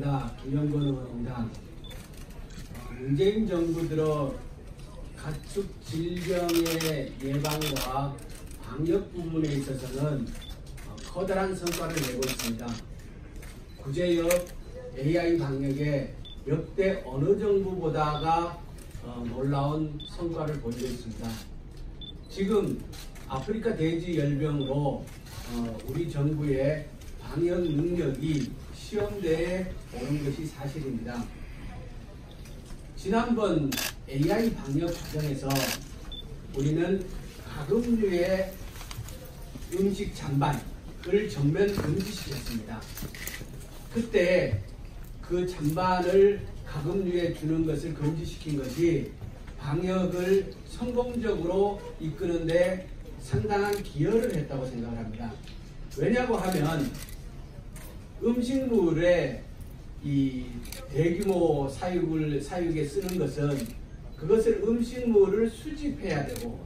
김영건 의원입니다. 문재인 정부 들어 가축 질병의 예방과 방역 부분에 있어서는 커다란 성과를 내고 있습니다. 구제역 AI 방역에 역대 어느 정부보다가 놀라운 성과를 보이고 있습니다. 지금 아프리카 돼지 열병으로 우리 정부의 방역 능력이 시험대에 오는 것이 사실입니다. 지난번 AI 방역 과정에서 우리는 가금류의 음식 잔반을 전면 금지시켰습니다. 그때 그 잔반을 가금류에 주는 것을 금지시킨 것이 방역을 성공적으로 이끄는데 상당한 기여를 했다고 생각을 합니다. 왜냐고 하면 음식물에 이 대규모 사육에 쓰는 것은 그것을 음식물을 수집해야 되고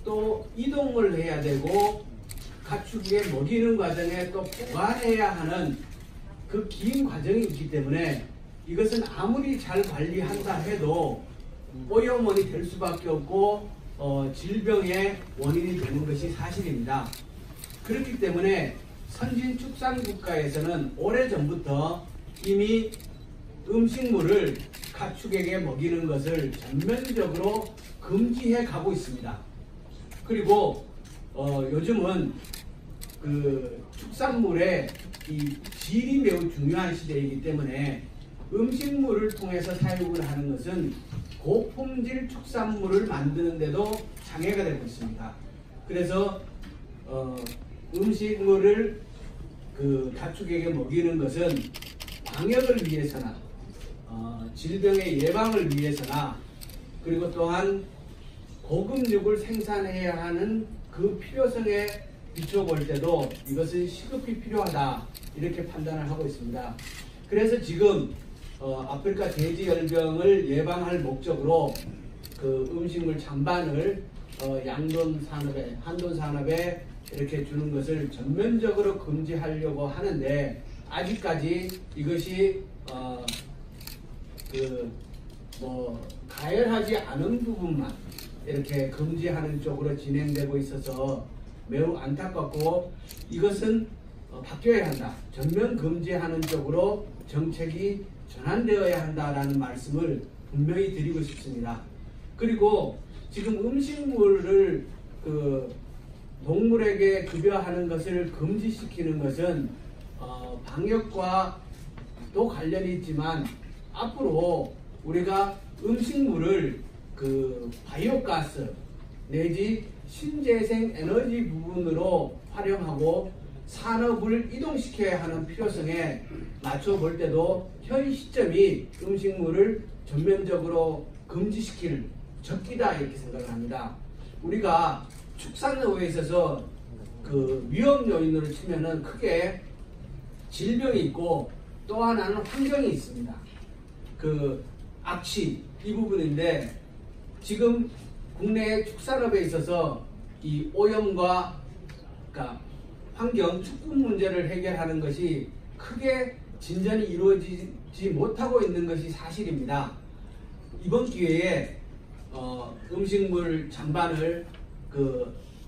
또 이동을 해야 되고 가축에 먹이는 과정에 또 보관해야 하는 그 긴 과정이 있기 때문에 이것은 아무리 잘 관리한다 해도 오염원이 될 수밖에 없고 질병의 원인이 되는 것이 사실입니다. 그렇기 때문에 선진축산국가에서는 오래전부터 이미 음식물을 가축에게 먹이는 것을 전면적으로 금지해 가고 있습니다. 그리고 요즘은 그 축산물의 이 질이 매우 중요한 시대이기 때문에 음식물을 통해서 사육을 하는 것은 고품질 축산물을 만드는 데도 장애가 되고 있습니다. 그래서 음식물을 그 가축에게 먹이는 것은 방역을 위해서나 질병의 예방을 위해서나 그리고 또한 고급육을 생산해야 하는 그 필요성에 비춰볼 때도 이것은 시급히 필요하다 이렇게 판단을 하고 있습니다. 그래서 지금 아프리카 돼지열병을 예방할 목적으로 그 음식물 잔반을 양돈 산업에 한돈 산업에 이렇게 주는 것을 전면적으로 금지하려고 하는데 아직까지 이것이 가열하지 않은 부분만 이렇게 금지하는 쪽으로 진행되고 있어서 매우 안타깝고 이것은 바뀌어야 한다. 전면 금지하는 쪽으로 정책이 전환되어야 한다라는 말씀을 분명히 드리고 싶습니다. 그리고 지금 음식물을 동물에게 급여하는 것을 금지시키는 것은 방역과 또 관련이 있지만 앞으로 우리가 음식물을 바이오가스 내지 신재생 에너지 부분으로 활용하고 산업을 이동시켜야 하는 필요성에 맞춰볼 때도 현 시점이 음식물을 전면적으로 금지시킬 적기다 이렇게 생각을 합니다. 우리가 축산업에 있어서 그 위험 요인으로 치면은 크게 질병이 있고 또 하나는 환경이 있습니다. 그 악취 이 부분인데 지금 국내 축산업에 있어서 이 오염과 그러니까 환경 축분 문제를 해결하는 것이 크게 진전이 이루어지지 못하고 있는 것이 사실입니다. 이번 기회에 음식물 잔반을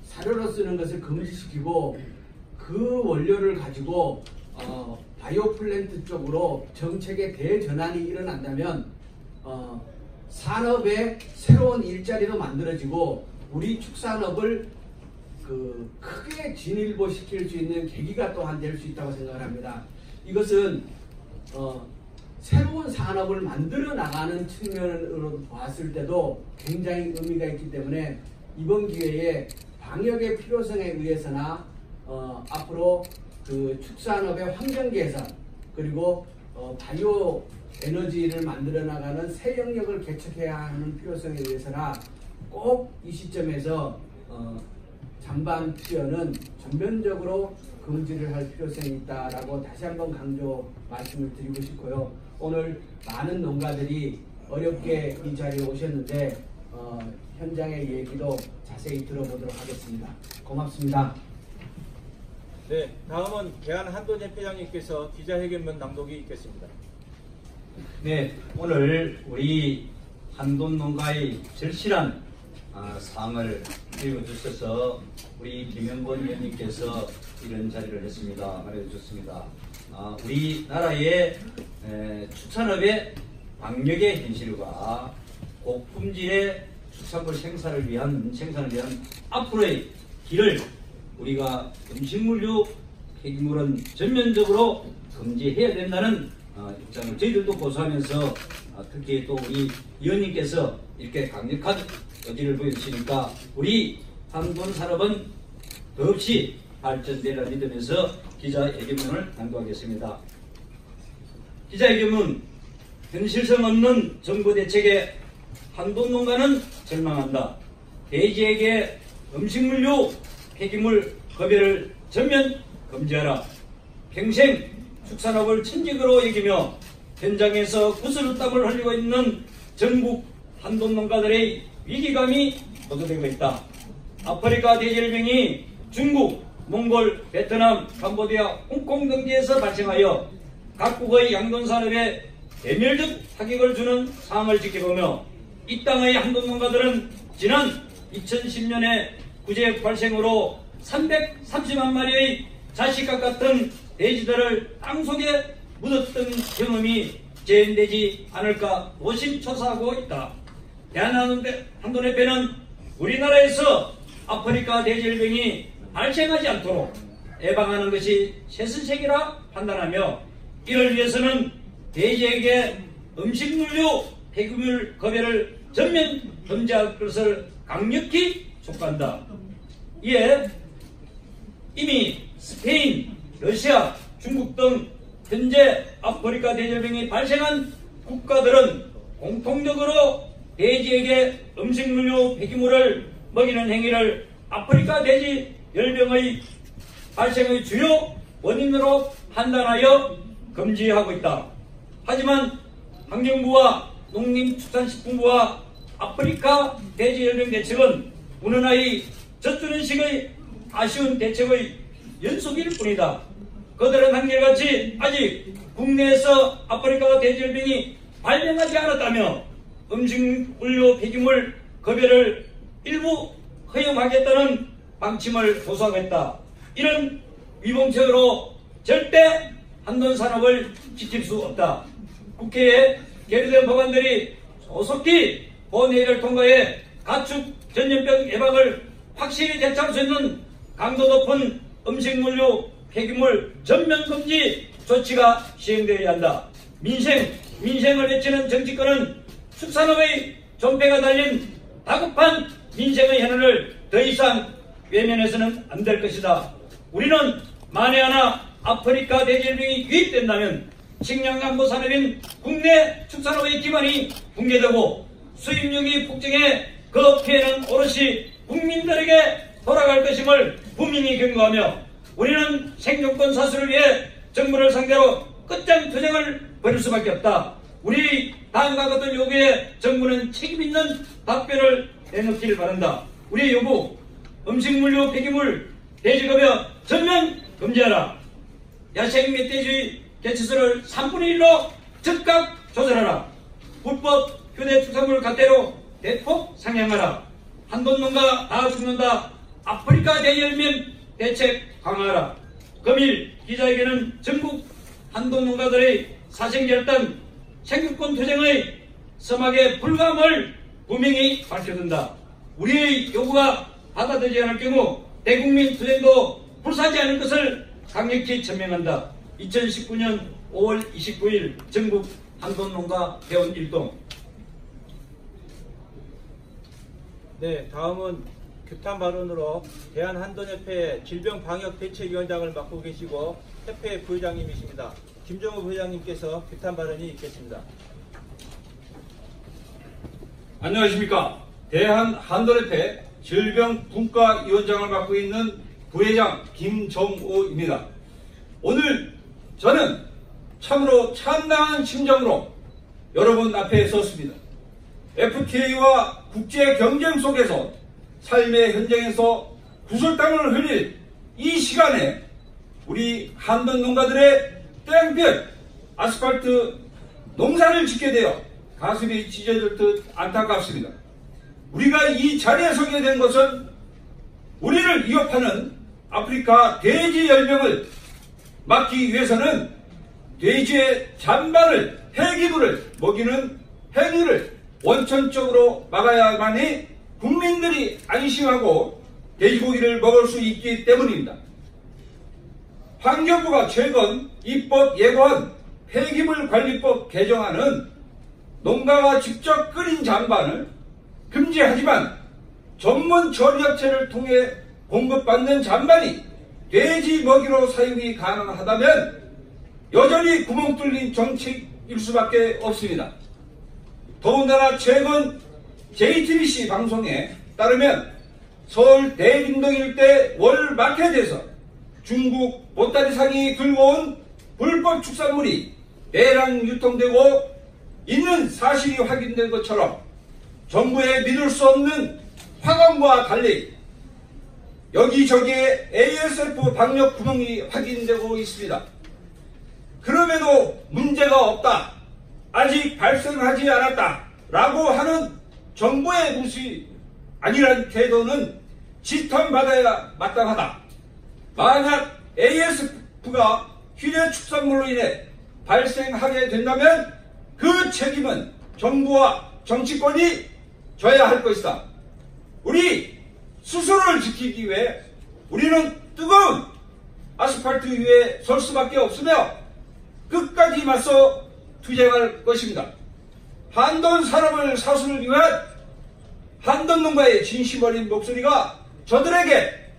사료로 쓰는 것을 금지시키고 그 원료를 가지고 바이오 플랜트 쪽으로 정책의 대전환이 일어난다면 산업의 새로운 일자리도 만들어지고 우리 축산업을 크게 진일보시킬 수 있는 계기가 또한 될 수 있다고 생각을 합니다. 이것은 새로운 산업을 만들어 나가는 측면으로 봤을 때도 굉장히 의미가 있기 때문에 이번 기회에 방역의 필요성에 의해서나 앞으로 축산업의 환경 개선 그리고 바이오 에너지를 만들어 나가는 새 영역을 개척해야 하는 필요성에 의해서나 꼭 이 시점에서 잔반 투여는 전면적으로 금지를 할 필요성이 있다라고 다시 한번 강조 말씀을 드리고 싶고요. 오늘 많은 농가들이 어렵게 이 자리에 오셨는데 현장의 얘기도 자세히 들어보도록 하겠습니다. 고맙습니다. 네, 다음은 대한한돈협회장님께서 기자회견문 낭독이 있겠습니다. 네, 오늘 우리 한돈농가의 절실한 사항을 읽어주셔서 우리 김영권 의원님께서 이런 자리를 했습니다. 말해주셨습니다. 우리나라의 축산업의 방역의 현실과 고품질의 축산물 생산을 위한 앞으로의 길을 우리가 음식물류 폐기물은 전면적으로 금지해야 된다는 입장을 저희들도 고수하면서 특히 또 우리 의원님께서 이렇게 강력한 의지를 보여주시니까 우리 한돈 산업은 더없이 발전되리라 믿으면서 기자회견문을 당부하겠습니다. 기자회견문: 현실성 없는 정부 대책에 한돈 농가는 절망한다. 대지에게 음식물류 폐기물 급여를 전면 금지하라. 평생 축산업을 천직으로 여기며 현장에서 구슬 땀을 흘리고 있는 전국 한돈 농가들의 위기감이 고조되고 있다. 아프리카 대질병이 중국, 몽골, 베트남, 캄보디아, 홍콩 등지에서 발생하여 각국의 양돈 산업에 대멸적 타격을 주는 상황을 지켜보며 이 땅의 한돈 농가들은 지난 2010년에 구제 발생으로 330만 마리의 자식과 같은 돼지들을 땅속에 묻었던 경험이 재현되지 않을까 노심초사하고 있다. 대한한돈협회는 우리나라에서 아프리카 돼지열병이 발생하지 않도록 예방하는 것이 최선책이라 판단하며 이를 위해서는 돼지에게 음식물류 폐기물 급여를 전면 금지할 것을 강력히 촉구한다. 이에 이미 스페인, 러시아, 중국 등 현재 아프리카 돼지열병이 발생한 국가들은 공통적으로 돼지에게 음식물류 폐기물을 먹이는 행위를 아프리카 돼지열병의 발생의 주요 원인으로 판단하여 금지하고 있다. 하지만 환경부와 농림축산식품부와 아프리카 돼지열병 대책은 우리나라의 젖주는식의 아쉬운 대책의 연속일 뿐이다. 그들은 한결같이 아직 국내에서 아프리카 돼지열병이 발병하지 않았다며 음식물류 폐기물 급여를 일부 허용하겠다는 방침을 고수하겠다. 이런 위봉책으로 절대 한돈 산업을 지킬 수 없다. 국회에 계류된 법안들이 조속히 본회의를 통과해 가축 전염병 예방을 확실히 대처할 수 있는 강도 높은 음식물류 폐기물 전면 금지 조치가 시행되어야 한다. 민생을 외치는 정치권은 축산업의 존폐가 달린 다급한 민생의 현안을 더 이상 외면해서는 안 될 것이다. 우리는 만에 하나 아프리카 돼지열병이 유입된다면 식량안보 산업인 국내 축산업의 기반이 붕괴되고 수입력이 폭증해 그 피해는 오롯이 국민들에게 돌아갈 것임을 분명히 경고하며 우리는 생존권 사수를 위해 정부를 상대로 끝장 투쟁을 벌일 수밖에 없다. 우리 다음과 같은 요구에 정부는 책임있는 답변을 내놓기를 바란다. 우리의 요구: 음식물류 폐기물 돼지급여 전면 금지하라. 야생 멧돼지 개체수를 3분의 1로 즉각 조절하라. 불법 휴대축산물 갓대로 대폭 상향하라. 한돈 농가 다 죽는다. 아프리카 돼지열병 대책 강화하라. 금일 기자에게는 전국 한돈 농가들의 사생결단 생존권 투쟁의 서막에 불감을 분명히 밝혀둔다. 우리의 요구가 받아들이지 않을 경우 대국민 투쟁도 불사하지 않을 것을 강력히 천명한다. 2019년 5월 29일 전국 한돈농가 회원 일동. 네, 다음은 규탄 발언으로 대한한돈협회 질병방역대책위원장을 맡고 계시고 협회 부회장님이십니다. 김정우 부회장님께서 규탄 발언이 있겠습니다. 안녕하십니까. 대한한돈협회 질병분과위원장을 맡고 있는 부회장 김정우입니다. 오늘 저는 참으로 참담한 심정으로 여러분 앞에 섰습니다. FTA와 국제 경쟁 속에서 삶의 현장에서 구슬땀을 흘릴 이 시간에 우리 한돈 농가들의 땡볕 아스팔트 농사를 짓게 되어 가슴이 찢어질 듯 안타깝습니다. 우리가 이 자리에 서게 된 것은 우리를 위협하는 아프리카 돼지 열병을 막기 위해서는 돼지의 잔반을 폐기물을 먹이는 행위를 원천적으로 막아야만이 국민들이 안심하고 돼지고기를 먹을 수 있기 때문입니다. 환경부가 최근 입법 예고한 폐기물 관리법 개정안은 농가가 직접 끓인 잔반을 금지하지만 전문 처리업체를 통해 공급받는 잔반이 돼지 먹이로 사용이 가능하다면 여전히 구멍 뚫린 정책일 수밖에 없습니다. 더군다나 최근 JTBC 방송에 따르면 서울 대림동 일대 월 마켓에서 중국 보따리상이 들고 온 불법 축산물이 대량 유통되고 있는 사실이 확인된 것처럼 정부의 믿을 수 없는 화강과 달리 여기저기에 ASF 방역 구멍이 확인되고 있습니다. 그럼에도 문제가 없다, 아직 발생하지 않았다 라고 하는 정부의 무시 아니란 태도는 지탄받아야 마땅하다. 만약 ASF가 휴대 축산물로 인해 발생하게 된다면 그 책임은 정부와 정치권이 져야 할 것이다. 우리 스스로를 지키기 위해 우리는 뜨거운 아스팔트 위에 설 수밖에 없으며 끝까지 맞서 투쟁할 것입니다. 한돈 산업을 사수를 위한 한돈 농가의 진심 어린 목소리가 저들에게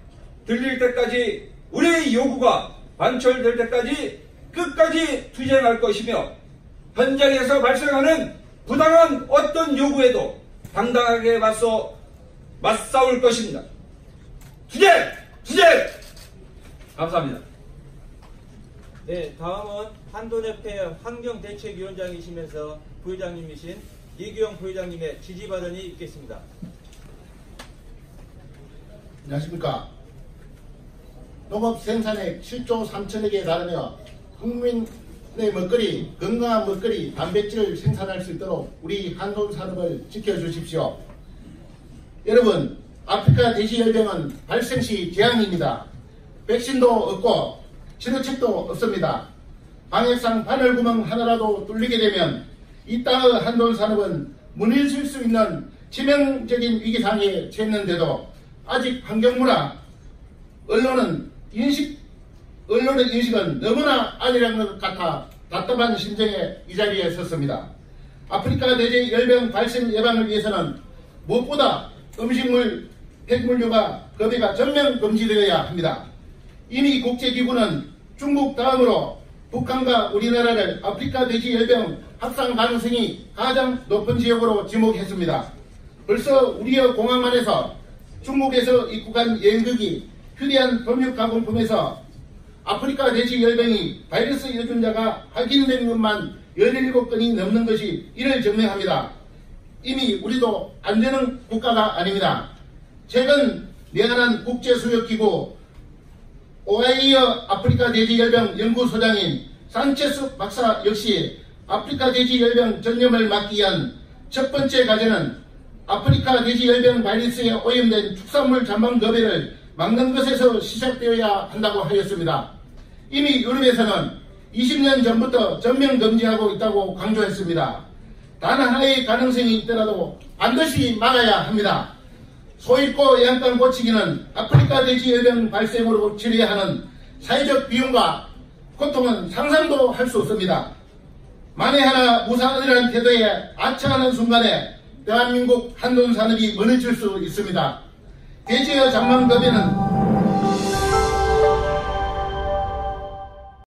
들릴 때까지 우리의 요구가 관철될 때까지 끝까지 투쟁할 것이며 현장에서 발생하는 부당한 어떤 요구에도 당당하게 맞싸울 것입니다. 투쟁! 투쟁! 감사합니다. 네, 다음은 한돈협회 환경대책위원장이시면서 부회장님이신 이규영 부회장님의 지지 발언이 있겠습니다. 안녕하십니까. 농업 생산액 7조 3천억에 달하며 국민의 먹거리, 건강한 먹거리, 단백질을 생산할 수 있도록 우리 한돈 산업을 지켜주십시오. 여러분, 아프리카 돼지열병은 발생 시 재앙입니다. 백신도 없고 치료책도 없습니다. 방역상 바늘구멍 하나라도 뚫리게 되면 이 땅의 한돈 산업은 무너질 수 있는 치명적인 위기상에 처했는데도 아직 환경부나 언론의 인식은 너무나 아니란 것 같아 답답한 심정에 이 자리에 섰습니다. 아프리카 돼지 열병 발생 예방을 위해서는 무엇보다 음식물, 폐기물류가 거래가 전면 금지되어야 합니다. 이미 국제기구는 중국 다음으로 북한과 우리나라를 아프리카 돼지 열병 확산 가능성이 가장 높은 지역으로 지목했습니다. 벌써 우리의 공항만에서 중국에서 입국한 여행객이 휴대한 검역 가공품에서 아프리카 돼지 열병이 바이러스 유전자가 확인된 것만 17건이 넘는 것이 이를 증명합니다. 이미 우리도 안 되는 국가가 아닙니다. 최근 내한한 국제수역기구 오하이어 아프리카 돼지 열병 연구소장인 산체스 박사 역시 아프리카 돼지 열병 전염을 막기 위한 첫 번째 과제는 아프리카 돼지 열병 바이러스에 오염된 축산물 잔반 거래를 막는 것에서 시작되어야 한다고 하였습니다. 이미 유럽에서는 20년 전부터 전면 금지하고 있다고 강조했습니다. 단 하나의 가능성이 있더라도 반드시 막아야 합니다. 소잃고 양간 고치기는 아프리카 돼지 열병 발생으로 치료해야 하는 사회적 비용과 고통은 상상도 할 수 없습니다. 만에 하나 무사의라는 태도에 아차하는 순간에 대한민국 한돈 산업이 무너질 수 있습니다. 돼지의 잔망급여는